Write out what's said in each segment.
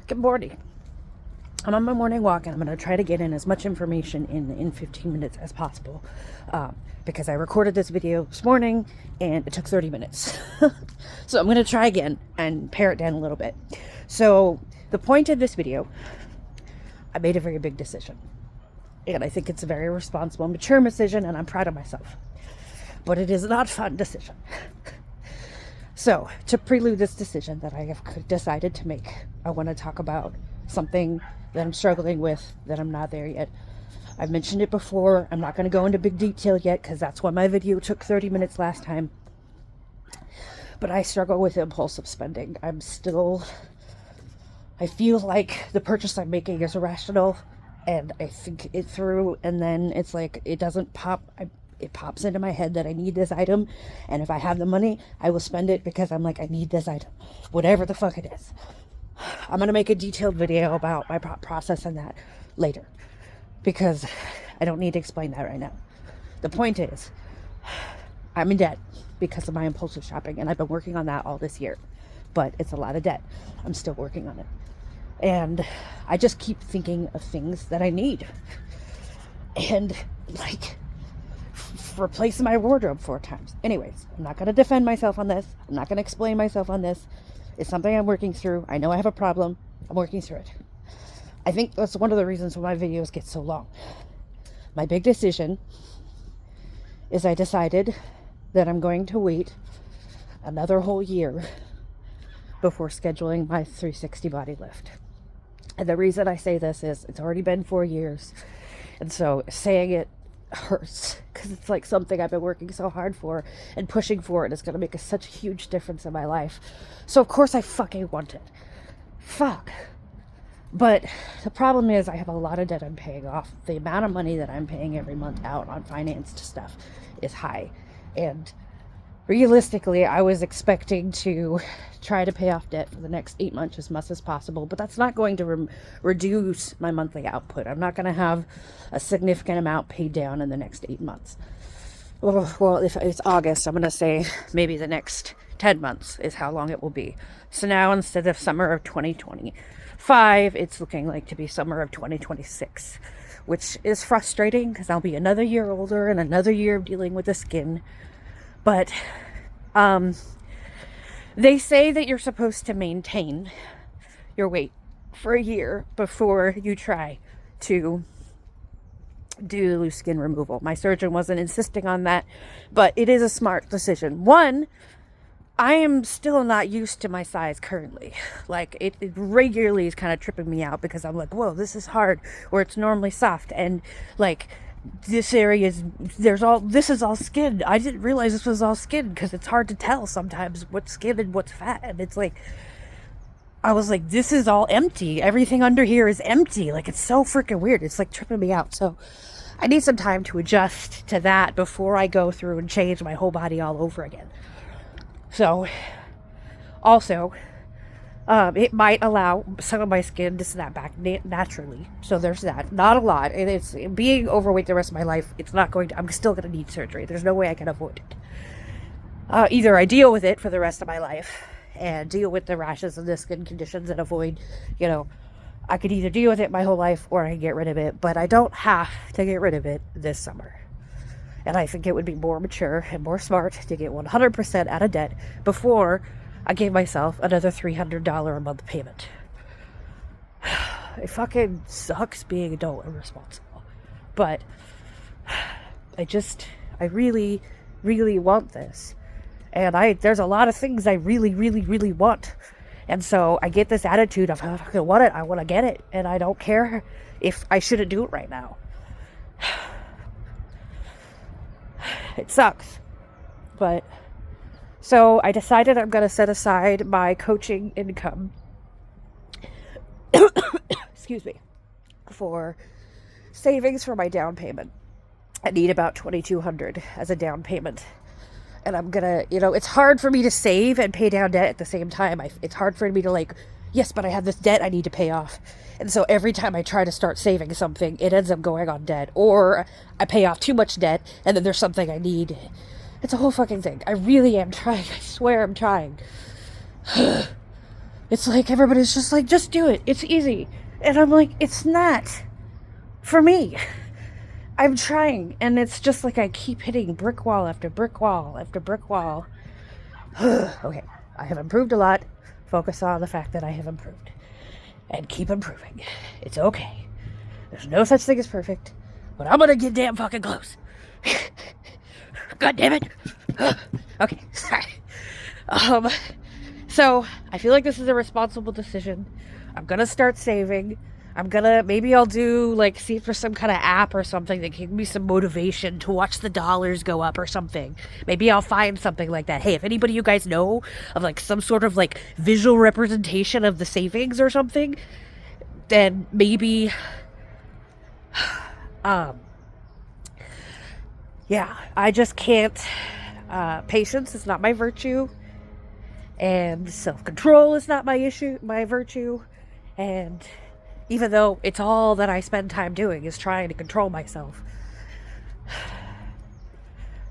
Good morning. I'm on my morning walk and I'm going to try to get in as much information in 15 minutes as possible because I recorded this video this morning and it took 30 minutes. So I'm going to try again and pare it down a little bit. So the point of this video, I made a very big decision. And I think it's a very responsible, mature decision, and I'm proud of myself. But it is not a fun decision. So, to prelude this decision that I have decided to make, I want to talk about something that I'm struggling with, that I'm not there yet. I've mentioned it before. I'm not going to go into big detail yet, because that's why my video took 30 minutes last time. But I struggle with impulsive spending. I feel like the purchase I'm making is irrational, and I think it through, and then it's like, it doesn't pop. It pops into my head that I need this item, and if I have the money, I will spend it because I'm like, I need this item, whatever the fuck it is. I'm going to make a detailed video about my process and that later, because I don't need to explain that right now. The point is, I'm in debt because of my impulsive shopping, and I've been working on that all this year, but it's a lot of debt. I'm still working on it, and I just keep thinking of things that I need, and like replacing my wardrobe 4 times. Anyways, I'm not going to defend myself on this. I'm not going to explain myself on this. It's something I'm working through. I know I have a problem. I'm working through it. I think that's one of the reasons why my videos get so long. My big decision is I decided that I'm going to wait another whole year before scheduling my 360 body lift. And the reason I say this is it's already been 4 years. And so saying it hurts because it's like something I've been working so hard for and pushing for, and it's going to make such a huge difference in my life. So of course I fucking want it. Fuck. But the problem is I have a lot of debt I'm paying off. The amount of money that I'm paying every month out on financed stuff is high. And realistically, I was expecting to try to pay off debt for the next 8 months as much as possible, but that's not going to reduce my monthly output. I'm not going to have a significant amount paid down in the next 8 months. Well, if it's August, I'm going to say maybe the next 10 months is how long it will be. So now instead of summer of 2025, it's looking like to be summer of 2026, which is frustrating because I'll be another year older and another year of dealing with the skin. But they say that you're supposed to maintain your weight for a year before you try to do the loose skin removal. My surgeon wasn't insisting on that, but it is a smart decision. One, I am still not used to my size currently. Like, it regularly is kind of tripping me out because I'm like, whoa, this is hard, or it's normally soft, and like, this area is, this is all skin. I didn't realize this was all skin because it's hard to tell sometimes what's skin and what's fat. And it's like, I was like, this is all empty. Everything under here is empty. Like, it's so freaking weird. It's like tripping me out. So I need some time to adjust to that before I go through and change my whole body all over again. So also, it might allow some of my skin to snap back naturally. So there's that. Not a lot. And it's being overweight the rest of my life. It's not going to, I'm still going to need surgery. There's no way I can avoid it. Either I deal with it for the rest of my life and deal with the rashes and the skin conditions and avoid, I could either deal with it my whole life or I can get rid of it. But I don't have to get rid of it this summer. And I think it would be more mature and more smart to get 100% out of debt before I gave myself another $300 a month payment. It fucking sucks being adult and responsible. But I really, really want this. And there's a lot of things I really, really, really want. And so I get this attitude of, I fucking want it, I want to get it. And I don't care if I shouldn't do it right now. It sucks. But so I decided I'm going to set aside my coaching income, excuse me, for savings for my down payment. I need about $2,200 as a down payment. And I'm going to, it's hard for me to save and pay down debt at the same time. It's hard for me to like, yes, but I have this debt I need to pay off. And so every time I try to start saving something, it ends up going on debt. Or I pay off too much debt and then there's something I need. It's a whole fucking thing. I really am trying. I swear I'm trying. It's like everybody's just like, just do it. It's easy. And I'm like, it's not for me. I'm trying. And it's just like I keep hitting brick wall after brick wall after brick wall. Okay, I have improved a lot. Focus on the fact that I have improved. And keep improving. It's okay. There's no such thing as perfect. But I'm gonna get damn fucking close. God damn it. Okay, sorry. So I feel like this is a responsible decision. I'm gonna start saving. Maybe I'll do, like, see for some kind of app or something that gives me some motivation to watch the dollars go up or something. Maybe I'll find something like that. Hey, if anybody you guys know of, like, some sort of, like, visual representation of the savings or something, then maybe, yeah, I just can't, patience is not my virtue, and self-control is not my virtue, and even though it's all that I spend time doing is trying to control myself,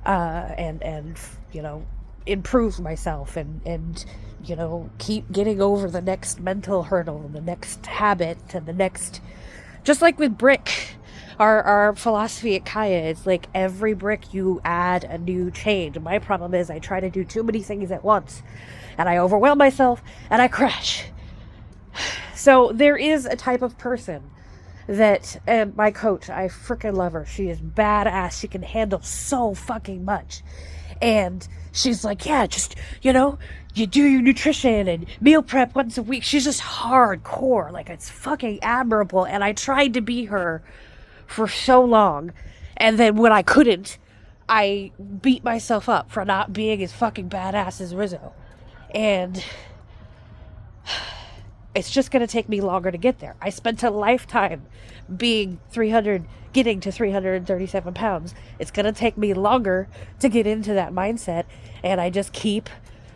and you know, improve myself, and you know, keep getting over the next mental hurdle, the next habit, and the next, just like with brick, our philosophy at Kaya is like every brick you add a new change. My problem is I try to do too many things at once, and I overwhelm myself, and I crash. So there is a type of person that, and my coach, I freaking love her. She is badass. She can handle so fucking much. And she's like, yeah, just, you know, you do your nutrition and meal prep once a week. She's just hardcore. Like, it's fucking admirable. And I tried to be her for so long. And then when I couldn't, I beat myself up for not being as fucking badass as Rizzo. And it's just going to take me longer to get there. I spent a lifetime getting to 337 pounds. It's going to take me longer to get into that mindset. And I just keep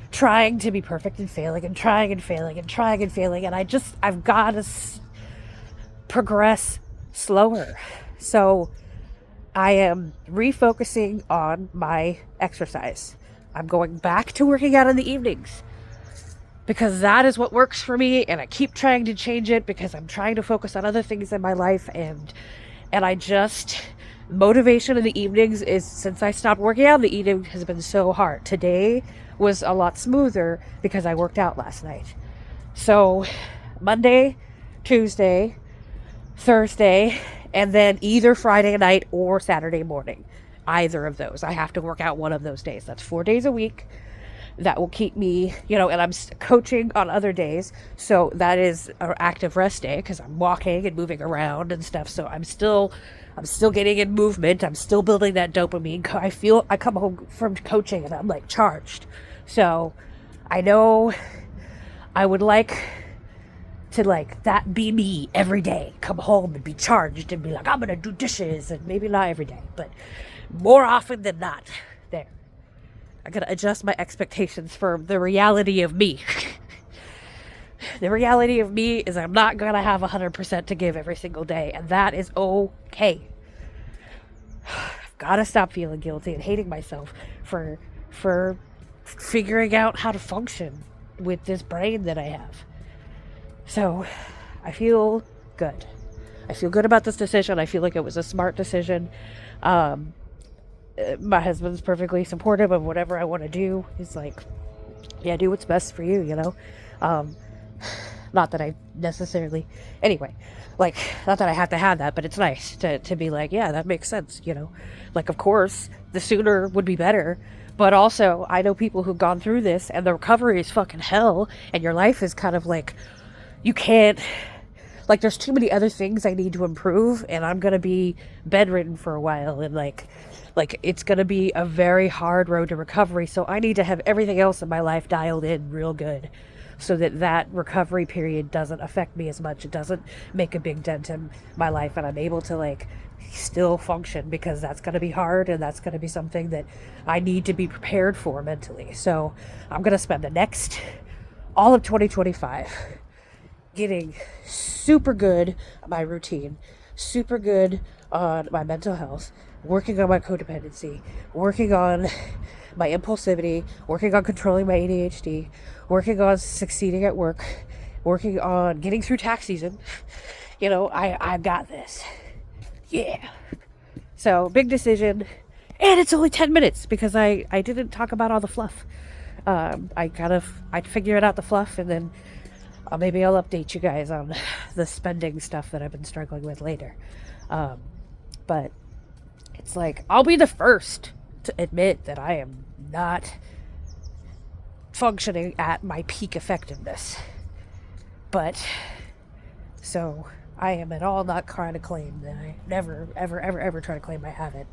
trying to be perfect and failing and trying and failing and trying and failing. And I've got to progress slower. So I am refocusing on my exercise. I'm going back to working out in the evenings, because that is what works for me, and I keep trying to change it because I'm trying to focus on other things in my life, and motivation in the evenings is, since I stopped working out in the evening, has been so hard. Today was a lot smoother because I worked out last night. So Monday, Tuesday, Thursday, and then either Friday night or Saturday morning. Either of those. I have to work out one of those days. That's 4 days a week. That will keep me, you know, and I'm coaching on other days. So that is an active rest day because I'm walking and moving around and stuff. So I'm still getting in movement. I'm still building that dopamine. I come home from coaching and I'm like charged. So I know I would like to, like, that be me every day. Come home and be charged and be like, I'm going to do dishes, and maybe not every day, but more often than not. There. I gotta adjust my expectations for the reality of me. The reality of me is I'm not gonna have 100% to give every single day, and that is okay. I've gotta stop feeling guilty and hating myself for figuring out how to function with this brain that I have. So I feel good. I feel good about this decision. I feel like it was a smart decision. My husband's perfectly supportive of whatever I want to do. He's like, yeah, do what's best for you, you know? Not that I necessarily, anyway, like, not that I have to have that, but it's nice to be like, yeah, that makes sense, you know? Like, of course, the sooner would be better, but also, I know people who've gone through this, and the recovery is fucking hell, and your life is kind of like, you can't, like, there's too many other things I need to improve, and I'm gonna be bedridden for a while, and like it's gonna be a very hard road to recovery. So I need to have everything else in my life dialed in real good, so that recovery period doesn't affect me as much. It doesn't make a big dent in my life, and I'm able to, like, still function, because that's gonna be hard, and that's gonna be something that I need to be prepared for mentally. So I'm gonna spend the next all of 2025 getting super good at my routine, super good on my mental health, working on my codependency, working on my impulsivity, working on controlling my ADHD, working on succeeding at work, working on getting through tax season. You know, I got this. Yeah. So, big decision. And it's only 10 minutes because I didn't talk about all the fluff. I'd figure out the fluff, and then maybe I'll update you guys on the spending stuff that I've been struggling with later. But it's like, I'll be the first to admit that I am not functioning at my peak effectiveness. But, so, I am at all not trying to claim that I never, ever try to claim I have it,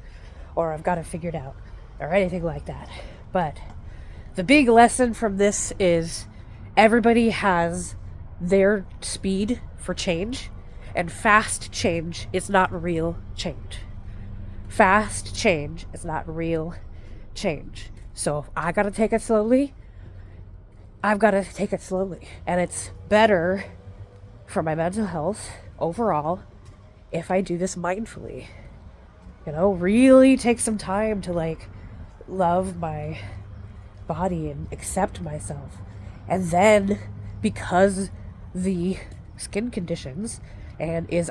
or I've got it figured out, or anything like that. But the big lesson from this is everybody has their speed for change, and fast change is not real change. Fast change is not real change. So if I gotta take it slowly, I've gotta take it slowly. And it's better for my mental health overall if I do this mindfully. You know, really take some time to like love my body and accept myself. And then, because the skin conditions and is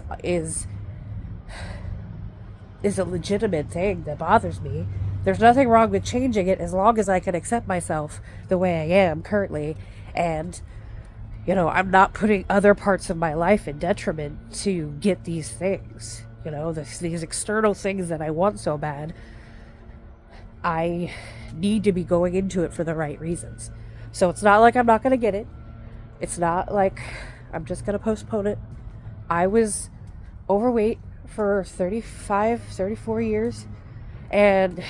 a legitimate thing that bothers me, there's nothing wrong with changing it as long as I can accept myself the way I am currently. And, you know, I'm not putting other parts of my life in detriment to get these things. You know, these external things that I want so bad, I need to be going into it for the right reasons. So it's not like I'm not going to get it. It's not like I'm just going to postpone it. I was overweight for 35, 34 years, and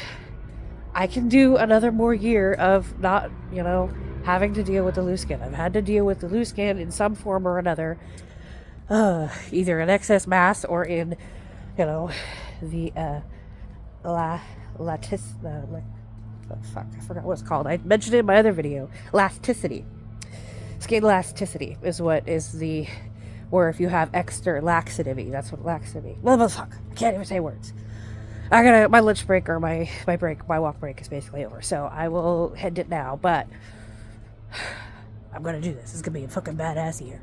I can do another more year of not, you know, having to deal with the loose skin. I've had to deal with the loose skin in some form or another, either in excess mass or in, you know, the I forgot what it's called. I mentioned it in my other video. Elasticity. Skin elasticity is what is the, or if you have extra laxity, that's what laxity. Well, fuck, I can't even say words. My lunch break or my walk break is basically over, so I will end it now. But I'm gonna do this. It's gonna be a fucking badass year.